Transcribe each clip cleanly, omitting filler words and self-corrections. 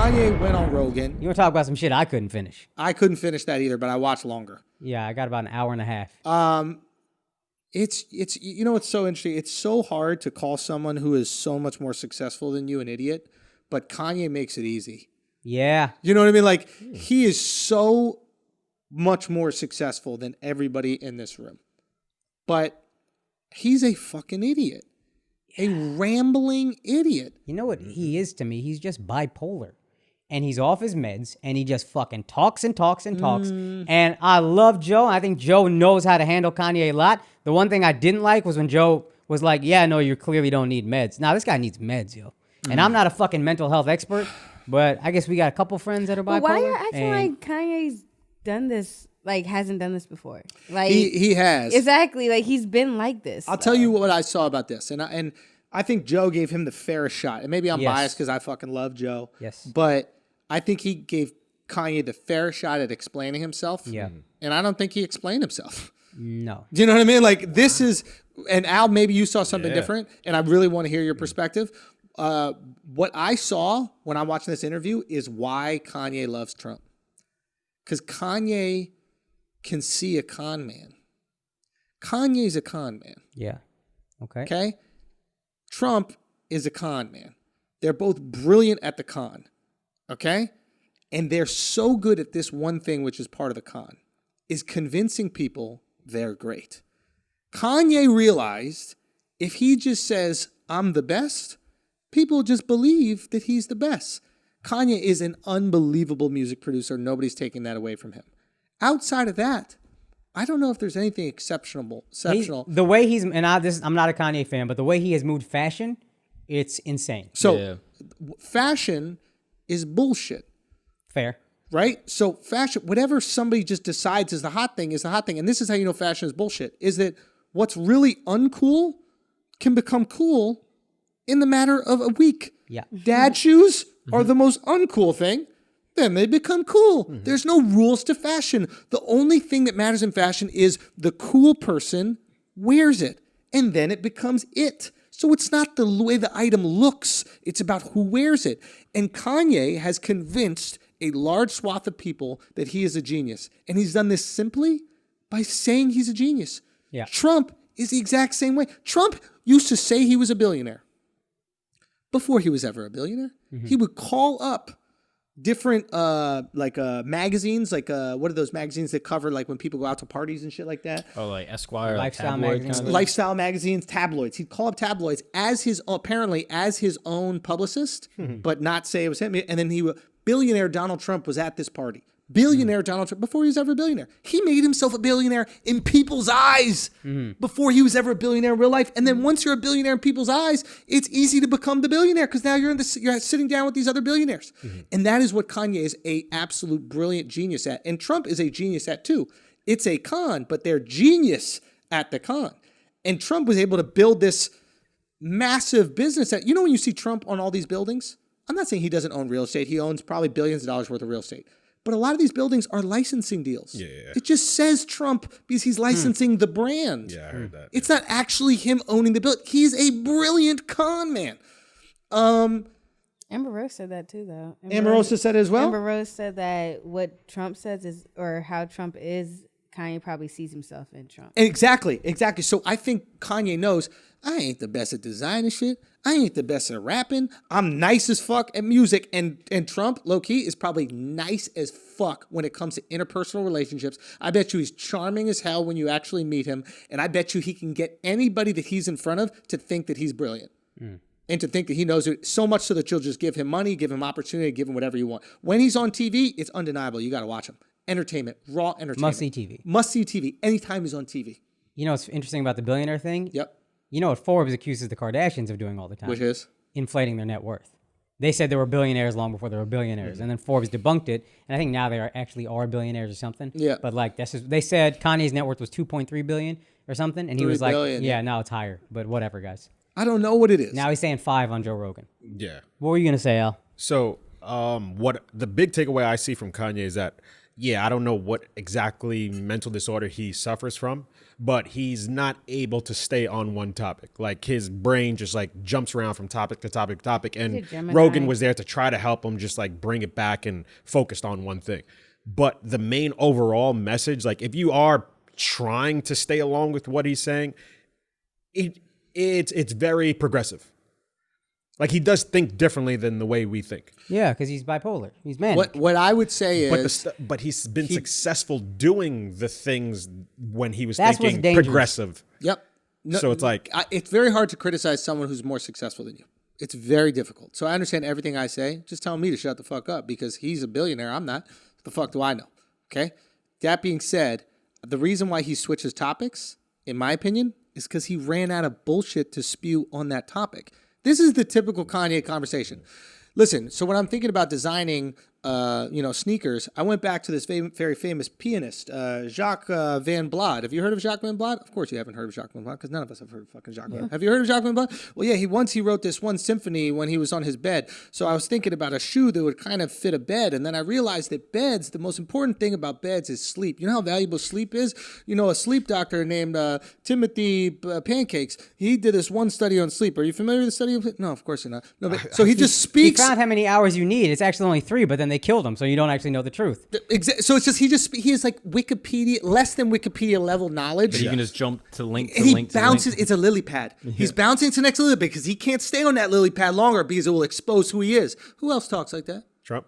Kanye went on Rogan. You want to talk about some shit I couldn't finish? I couldn't finish that either, but I watched longer. Yeah, I got about an hour and a half. It's you know what's so interesting? It's so hard to call someone who is so much more successful than you an idiot, but Kanye makes it easy. Yeah. You know what I mean? Like, he is so much more successful than everybody in this room. But he's a fucking idiot. A rambling idiot. You know what he is to me? He's just bipolar. And he's off his meds, and he just fucking talks and talks and talks. And I love Joe. I think Joe knows how to handle Kanye a lot. The one thing I didn't like was when Joe was like, yeah, no, you clearly don't need meds. Now, this guy needs meds, yo. And I'm not a fucking mental health expert, but I guess we got a couple friends that are bipolar. But why are you acting like Kanye's done this, like, hasn't done this before? Like He has. Exactly. Like, he's been like this. I'll tell you what I saw about this. And I think Joe gave him the fairest shot. And maybe I'm biased because I fucking love Joe. Yes. But I think he gave Kanye the fair shot at explaining himself. Yeah. And I don't think he explained himself. No. Do you know what I mean? Like, this is, and Al, maybe you saw something different, and I really want to hear your perspective. What I saw when I'm watching this interview is why Kanye loves Trump. Because Kanye can see a con man. Kanye's a con man. Yeah. Okay. Okay? Trump is a con man. They're both brilliant at the con. Okay? And they're so good at this one thing, which is part of the con, is convincing people they're great. Kanye realized if he just says, I'm the best, people just believe that he's the best. Kanye is an unbelievable music producer. Nobody's taking that away from him. Outside of that, I don't know if there's anything exceptional. The way he's, and I'm not a Kanye fan, but the way he has moved fashion, it's insane. So fashion is bullshit. Fair. Right? So fashion, whatever somebody just decides is the hot thing is the hot thing. And this is how you know fashion is bullshit, is that what's really uncool can become cool in the matter of a week. Yeah. Dad shoes are the most uncool thing. Then they become cool. There's no rules to fashion. The only thing that matters in fashion is the cool person wears it. And then it becomes it. So it's not the way the item looks. It's about who wears it. And Kanye has convinced a large swath of people that he is a genius. And he's done this simply by saying he's a genius. Yeah. Trump is the exact same way. Trump used to say he was a billionaire before he was ever a billionaire. He would call up different magazines, like what are those magazines that cover like when people go out to parties and shit like that? Oh, like Esquire, Lifestyle like tabloid magazines. kind of. Lifestyle magazines, tabloids. He'd call up tabloids as his own publicist, but not say it was him. And then billionaire Donald Trump was at this party. Billionaire Donald Trump, before he was ever a billionaire. He made himself a billionaire in people's eyes before he was ever a billionaire in real life. And then once you're a billionaire in people's eyes, it's easy to become the billionaire because now you're sitting down with these other billionaires. And that is what Kanye is a absolute brilliant genius at. And Trump is a genius at too. It's a con, but they're genius at the con. And Trump was able to build this massive business that, you know, when you see Trump on all these buildings, I'm not saying he doesn't own real estate. He owns probably billions of dollars worth of real estate. But a lot of these buildings are licensing deals. Yeah. It just says Trump because he's licensing the brand. Yeah, I heard that. It's not actually him owning the building. He's a brilliant con man. Amber Rose said that too, though. Amber Rose said it as well? Amber Rose said that what Trump says is, or how Trump is, Kanye probably sees himself in Trump. Exactly. So I think Kanye knows, I ain't the best at designing shit. I ain't the best at rapping. I'm nice as fuck at music. And Trump, low-key, is probably nice as fuck when it comes to interpersonal relationships. I bet you he's charming as hell when you actually meet him. And I bet you he can get anybody that he's in front of to think that he's brilliant. And to think that he knows it so much so that you'll just give him money, give him opportunity, give him whatever you want. When he's on TV, it's undeniable. You got to watch him. Entertainment, raw entertainment. Must-see TV. Must-see TV. Anytime he's on TV. You know what's interesting about the billionaire thing? Yep. You know what Forbes accuses the Kardashians of doing all the time? Which is? Inflating their net worth. They said they were billionaires long before they were billionaires. And then Forbes debunked it. And I think now they are billionaires or something. Yeah. But like, they said Kanye's net worth was $2.3 billion or something. And he was like, yeah, now it's higher. But whatever, guys. I don't know what it is. Now he's saying 5 on Joe Rogan. Yeah. What were you going to say, Al? So what the big takeaway I see from Kanye is that, I don't know what exactly mental disorder he suffers from, but he's not able to stay on one topic. Like his brain just like jumps around from topic to topic to topic. And Rogan was there to try to help him just like bring it back and focused on one thing. But the main overall message, like if you are trying to stay along with what he's saying, it's very progressive. Like he does think differently than the way we think. Yeah, because he's bipolar. He's manic. What I would say is, but he's been successful doing the things when he was That's thinking what's dangerous. progressive. yep. No, So it's like it's very hard to criticize someone who's more successful than you. It's very difficult. So I understand everything I say. Just tell me to shut the fuck up because he's a billionaire. I'm not. What the fuck do I know? Okay. That being said, the reason why he switches topics, in my opinion, is because he ran out of bullshit to spew on that topic. This is the typical Kanye conversation. Listen, so when I'm thinking about designing, sneakers, I went back to this very famous pianist, Jacques Van Blad. Have you heard of Jacques Van Blad? Of course you haven't heard of Jacques Van Blad because none of us have heard of fucking Jacques Van Blad. Have you heard of Jacques Van Blad? Well, yeah, he wrote this one symphony when he was on his bed. So I was thinking about a shoe that would kind of fit a bed. And then I realized that beds, the most important thing about beds is sleep. You know how valuable sleep is? You know, a sleep doctor named Timothy Pancakes, he did this one study on sleep. Are you familiar with the study of sleep? No, of course you're not. No, but, so he just He speaks. found how many hours you need. It's actually only 3, but then they killed him, so you don't actually know the truth. So it's just he has like Wikipedia, less than Wikipedia level knowledge. But you can just jump to link to He link to bounces. link. It's a lily pad. He's bouncing to the next lily pad because he can't stay on that lily pad longer because it will expose who he is. Who else talks like that? Trump.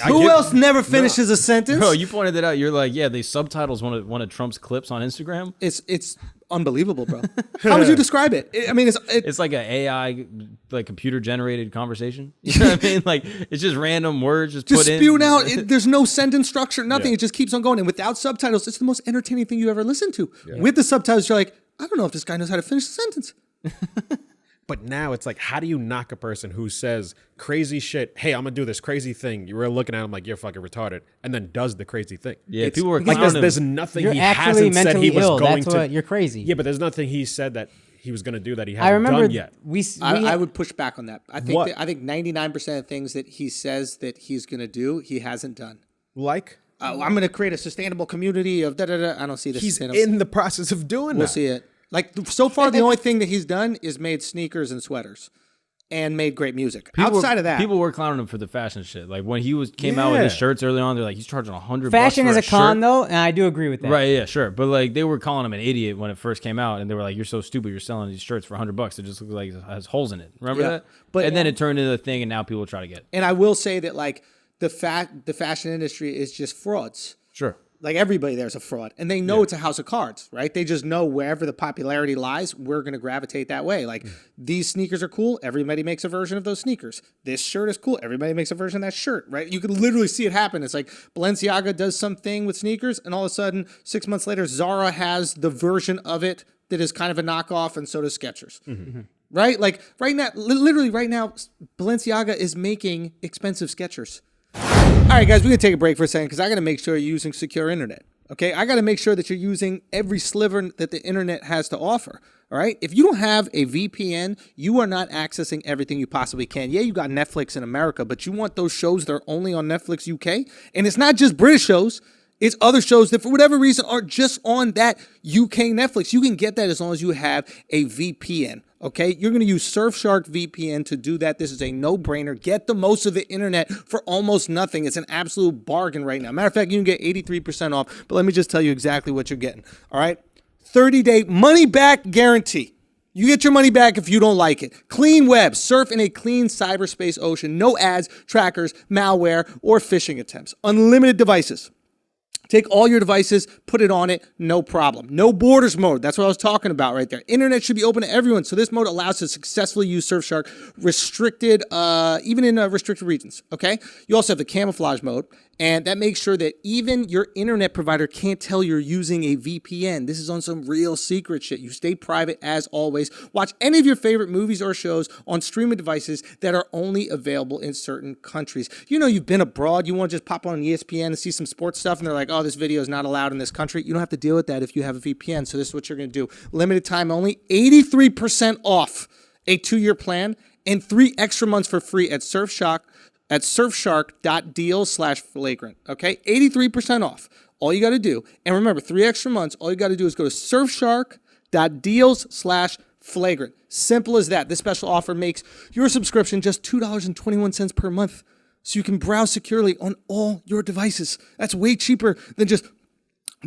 Who else never finishes a sentence? Bro, you pointed it out. You're like, yeah, they subtitles one of Trump's clips on Instagram. It's unbelievable, bro. How would you describe it? I mean, It's like an AI, like computer generated conversation. You know what I mean? Like it's just random words just put in. spewed out. There's no sentence structure, nothing. It just keeps on going. And without subtitles, it's the most entertaining thing you ever listen to. With the subtitles, you're like, I don't know if this guy knows how to finish the sentence. But now it's like, how do you knock a person who says crazy shit? Hey, I'm gonna do this crazy thing. You were looking at him like you're fucking retarded, and then does the crazy thing. Yeah, people were like clowning there's him. nothing You're he actually hasn't said mentally he was ill. going That's to. what you're crazy. Yeah, but there's nothing he said that he was gonna do that he I hasn't remember done yet. I would push back on that. I think What? I think 99% of things that he says that he's going to do, he hasn't done. Like I'm going to create a sustainable community of da-da-da. I don't see this. he's sustainable. in the process of doing We'll that. see it. Like, so far, the only thing that he's done is made sneakers and sweaters and made great music. Outside of that. people were clowning him for the fashion shit. Like when he came out with his Yeah. shirts early on, they're like, he's charging $100. Fashion for is a con, shirt. though, and I do agree with that. Right, yeah, sure. But like they were calling him an idiot when it first came out, and they were like, "You're so stupid. You're selling these shirts for $100. It just looks like it has holes in it." Remember Yeah. that? But- And then it turned into a thing, and now people try to get it. And I will say that, like, the fashion industry is just frauds. Sure. Like, everybody there's a fraud. And they know it's a house of cards, right? They just know wherever the popularity lies, we're going to gravitate that way. Like, these sneakers are cool. Everybody makes a version of those sneakers. This shirt is cool. Everybody makes a version of that shirt, right? You can literally see it happen. It's like Balenciaga does something with sneakers, and all of a sudden, 6 months later, Zara has the version of it that is kind of a knockoff, and so does Skechers. Right? Like, right now, literally right now, Balenciaga is making expensive Skechers. All right, guys, we're going to take a break for a second because I got to make sure you're using secure internet. Okay, I got to make sure that you're using every sliver that the internet has to offer. All right, if you don't have a VPN, you are not accessing everything you possibly can. Yeah, you got Netflix in America, but you want those shows that are only on Netflix UK, and it's not just British shows. It's other shows that, for whatever reason, are just on that UK Netflix. You can get that as long as you have a VPN. Okay, you're going to use Surfshark VPN to do that. This is a no-brainer. Get the most of the internet for almost nothing. It's an absolute bargain right now. Matter of fact, you can get 83% off, but let me just tell you exactly what you're getting. All right, 30-day money-back guarantee. You get your money back if you don't like it. Clean web. Surf in a clean cyberspace ocean. No ads, trackers, malware, or phishing attempts. Unlimited devices. Take all your devices, put it on it, no problem. No borders mode. That's what I was talking about right there. Internet should be open to everyone. So this mode allows to successfully use Surfshark restricted, even in restricted regions. Okay. You also have the camouflage mode, and that makes sure that even your internet provider can't tell you're using a VPN. This is on some real secret shit. You stay private as always. Watch any of your favorite movies or shows on streaming devices that are only available in certain countries. You know, you've been abroad. You want to just pop on ESPN and see some sports stuff, and they're like, oh, this video is not allowed in this country. You don't have to deal with that if you have a VPN. So this is what you're going to do. Limited time only, 83% off a 2-year plan and 3 extra months for free at Surfshark. At surfshark.deal/flagrant. Okay, 83% off. All you got to do, and remember, 3 extra months, all you got to do is go to surfshark.deals/flagrant. Simple as that. This special offer makes your subscription just $2.21 per month, so you can browse securely on all your devices. That's way cheaper than just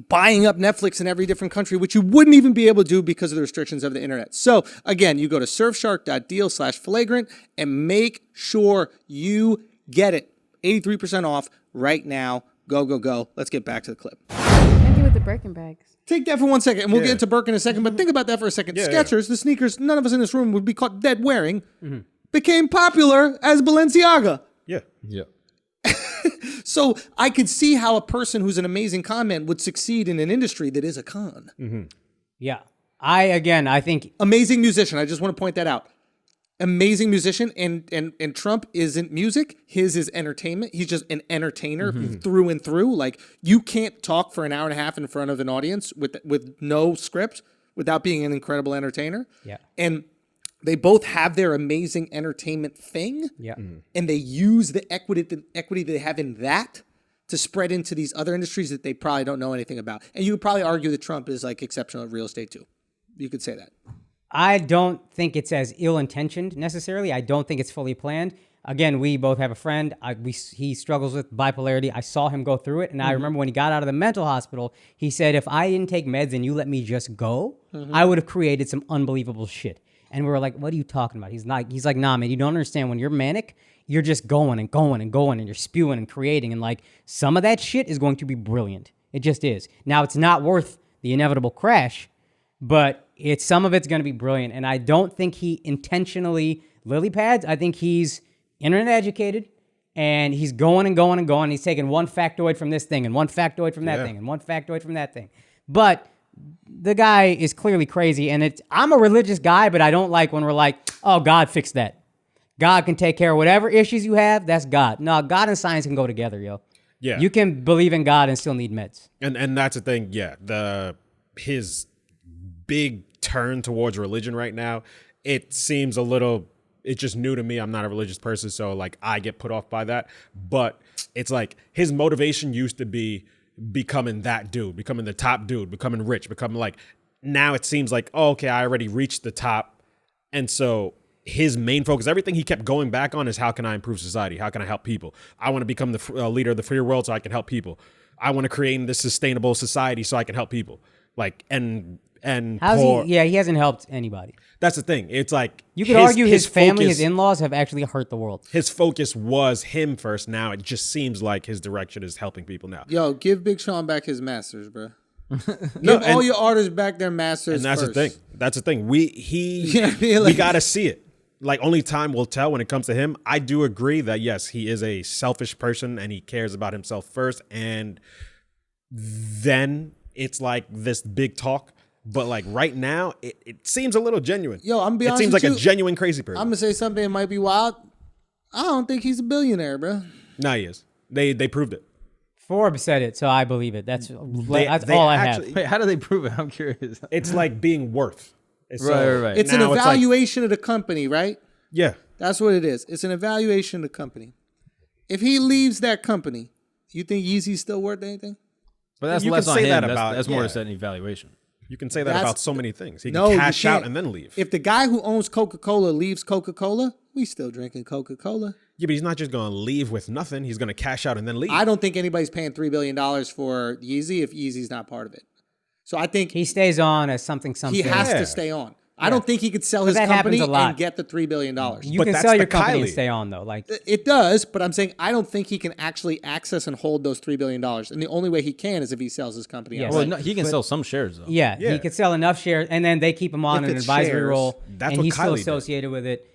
buying up Netflix in every different country, which you wouldn't even be able to do because of the restrictions of the internet. So again, you go to surfshark.deal/flagrant and make sure you get it. 83% off right now. Go, go, go. Let's get back to the clip. Thank you with the Birkin bags. Take that for 1 second, and we'll get into Bert in a second, but think about that for a second. Skechers, the sneakers none of us in this room would be caught dead wearing, became popular as Balenciaga. Yeah. Yeah. So I could see how a person who's an amazing con man would succeed in an industry that is a con. Yeah. I think Amazing musician. I just want to point that out. Amazing musician, and Trump isn't music. His is entertainment. He's just an entertainer through and through. Like, you can't talk for an hour and a half in front of an audience with no script without being an incredible entertainer. Yeah. And they both have their amazing entertainment thing. Yeah. And they use the equity they have in that to spread into these other industries that they probably don't know anything about. And you would probably argue that Trump is like exceptional at real estate too. You could say that. I don't think it's as ill-intentioned necessarily. I don't think it's fully planned. Again, we both have a friend. He struggles with bipolarity. I saw him go through it. And I remember when he got out of the mental hospital, he said, if I didn't take meds and you let me just go, I would have created some unbelievable shit. And we were like, what are you talking about? He's like, nah, man, you don't understand. When you're manic, you're just going and going and going and you're spewing and creating. And like, some of that shit is going to be brilliant. It just is. Now, it's not worth the inevitable crash, but some of it's going to be brilliant. And I don't think he intentionally lily pads. I think he's internet educated and he's going and going and going. He's taking one factoid from this thing and one factoid from that thing and one factoid from that thing. But the guy is clearly crazy. And I'm a religious guy, but I don't like when we're like, oh, God fixed that. God can take care of whatever issues you have. That's God. No, God and science can go together, yo. Yeah. You can believe in God and still need meds. And that's the thing. Yeah. His big turn towards religion right now, it seems a little, it's just new to me. I'm not a religious person, so like I get put off by that. But it's like his motivation used to be becoming that dude, becoming the top dude, becoming rich, becoming like, now it seems like, oh, okay, I already reached the top. And so his main focus, everything he kept going back on is how can I improve society? How can I help people? I want to become the leader of the free world so I can help people. I want to create this sustainable society so I can help people. Like, he hasn't helped anybody. That's the thing. It's like you could argue his family, focus, his in-laws have actually hurt the world. His focus was him first. Now it just seems like his direction is helping people now. Yo, give Big Sean back his masters, bro. Give all your artists back their masters. And that's first. the thing. That's the thing. We gotta see it. Like, only time will tell when it comes to him. I do agree that yes, he is a selfish person and he cares about himself first, and then it's like this big talk. But like right now, it seems a little genuine. Yo, I'm gonna be honest. It seems with like you. a genuine crazy person. I'm gonna say something that might be wild. I don't think he's a billionaire, bro. Nah, he is. They proved it. Forbes said it, so I believe it. That's They all I have. Wait, how do they prove it? I'm curious. It's like being worth. Right. It's an evaluation of the company, right? Yeah. That's what it is. It's an evaluation of the company. If he leaves that company, you think Yeezy's still worth anything? But that's You less can on say him. that That's, about- that's more yeah. to set an evaluation. You can say that about so many things. He No, can you cash out can't. and then leave. If the guy who owns Coca-Cola leaves Coca-Cola, we still drinking Coca-Cola. Yeah, but he's not just going to leave with nothing. He's going to cash out and then leave. I don't think anybody's paying $3 billion for Yeezy if Yeezy's not part of it. So I think He stays on as something. he has Yeah. to stay on. I don't think he could sell his that company happens a lot. and get the $3 billion. You But can that's sell your the company and Kylie. stay on though. Like It does, but I'm saying I don't think he can actually access and hold those $3 billion. And the only way he can is if he sells his company. Yes. outright. Well, no, he can sell some shares though. yeah, Yeah. he could sell enough shares, and then they keep him on If an it's advisory shares, role, that's and what he's still Kylie did. associated with it.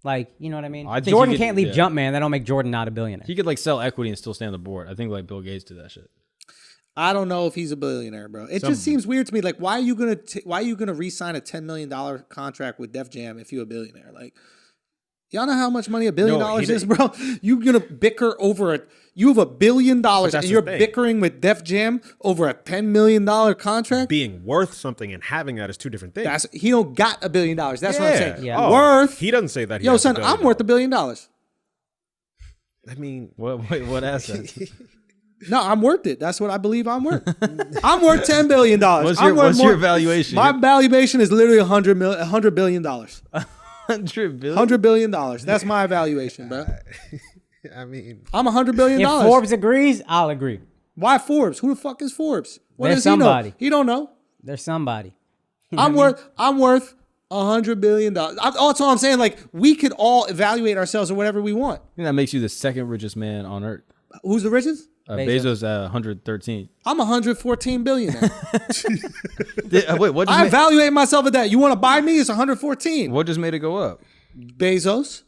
Like, you know what I mean? I think Jordan he could- can't leave yeah. Jumpman. That don't make Jordan not a billionaire. He could like sell equity and still stay on the board. I think like Bill Gates did that shit. I don't know if he's a billionaire, bro. It just seems weird to me. Like, why are you gonna re-sign a $10 million contract with Def Jam if you're a billionaire? Like, y'all know how much money $1 billion is, bro? You gonna bicker over it? You have $1 billion and that's you're the thing. bickering with Def Jam over a $10 million contract. Being worth something and having that is two different things. He don't got $1 billion. That's what I'm saying. Yeah. Oh, Worth. He doesn't say that. He Yo, has son, $1 I'm billion. worth $1 billion. I mean, What assets? No, I'm worth it. That's what I believe I'm worth. I'm worth $10 billion. What's your valuation? My valuation is literally $100 billion. $100 billion? $100 billion. That's my evaluation, bro. I mean, I'm $100 billion. If Forbes agrees, I'll agree. Why Forbes? Who the fuck is Forbes? What There's does he know? somebody. He don't know. There's somebody. I'm worth $100 billion. That's all I'm saying. Like, we could all evaluate ourselves or whatever we want. I think that makes you the second richest man on earth. Who's the richest? Bezos at 113. I'm 114 billion. Wait, what? I evaluate myself at that. You want to buy me? It's 114. What just made it go up? Bezos.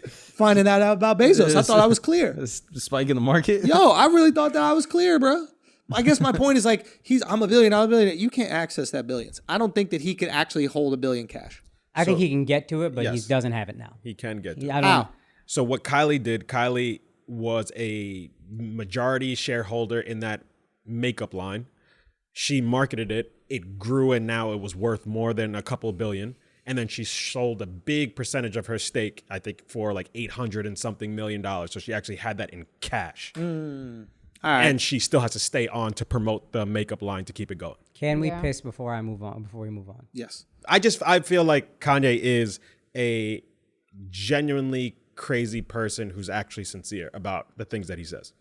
Finding that out about Bezos. I thought I was clear. The spike in the market? Yo, I really thought that I was clear, bro. I guess my point is like, I'm a billionaire. You can't access that billions. I don't think that he could actually hold $1 billion cash. I think he can get to it, but he yes. doesn't have it now. he can get to it. I don't know. So what Kylie did, Kylie was a majority shareholder in that makeup line. She marketed it. It grew, and now it was worth more than a couple billion. And then she sold a big percentage of her stake, I think, for like $800 and something million. So she actually had that in cash. All right. And she still has to stay on to promote the makeup line to keep it going. Can we piss before I move on? Before we move on? Yes. I feel like Kanye is a genuinely crazy person who's actually sincere about the things that he says.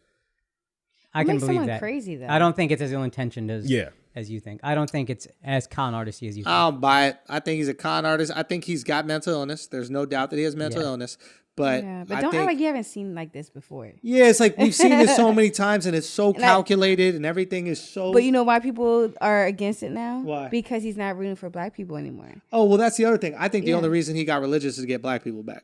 I can makes believe someone that. crazy, though? I don't think it's as ill-intentioned as Yeah. as you think. I don't think it's as con artisty as you think. I don't buy it. I think he's a con artist. I think he's got mental illness. There's no doubt that he has mental illness. But Yeah, but I don't think, act like you haven't seen like this before. yeah, it's like we've seen this so many times, and it's so calculated, and everything is so. But you know why people are against it now? Why? Because he's not rooting for black people anymore. Oh, well, that's the other thing. I think the Yeah. only reason he got religious is to get black people back.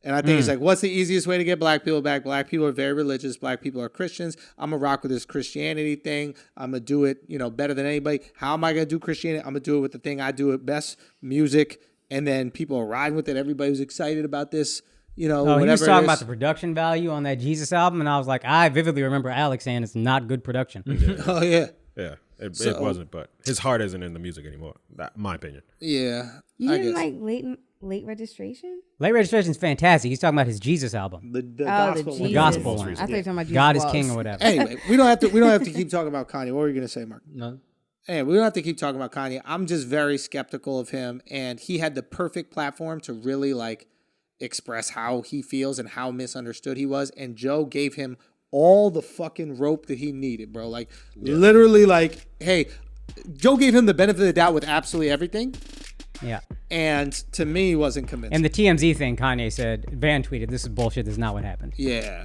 And I think he's like, what's the easiest way to get black people back? Black people are very religious. Black people are Christians. I'm going to rock with this Christianity thing. I'm going to do it, better than anybody. How am I going to do Christianity? I'm going to do it with the thing I do it best, music. And then people are riding with it. Everybody was excited about this, whatever he was it talking is. about the production value on that Jesus album, and I was like, I vividly remember Alex saying it's not good production. Oh, yeah. Yeah, it wasn't, but his heart isn't in the music anymore. My opinion. Yeah. You I didn't guess. like late registration? Late Registration is fantastic. He's talking about his Jesus album. The The gospel Jesus one. gospel one. one. I thought you were talking about Jesus God is Walks. king or whatever. Anyway, we don't have to keep talking about Kanye. What were you going to say, Mark? No. Hey, we don't have to keep talking about Kanye. I'm just very skeptical of him, and he had the perfect platform to really express how he feels and how misunderstood he was. And Joe gave him all the fucking rope that he needed, bro. Literally, hey, Joe gave him the benefit of the doubt with absolutely everything. Yeah. And to me, wasn't convincing. And the TMZ thing, Kanye said, Van tweeted, this is bullshit. This is not what happened. Yeah.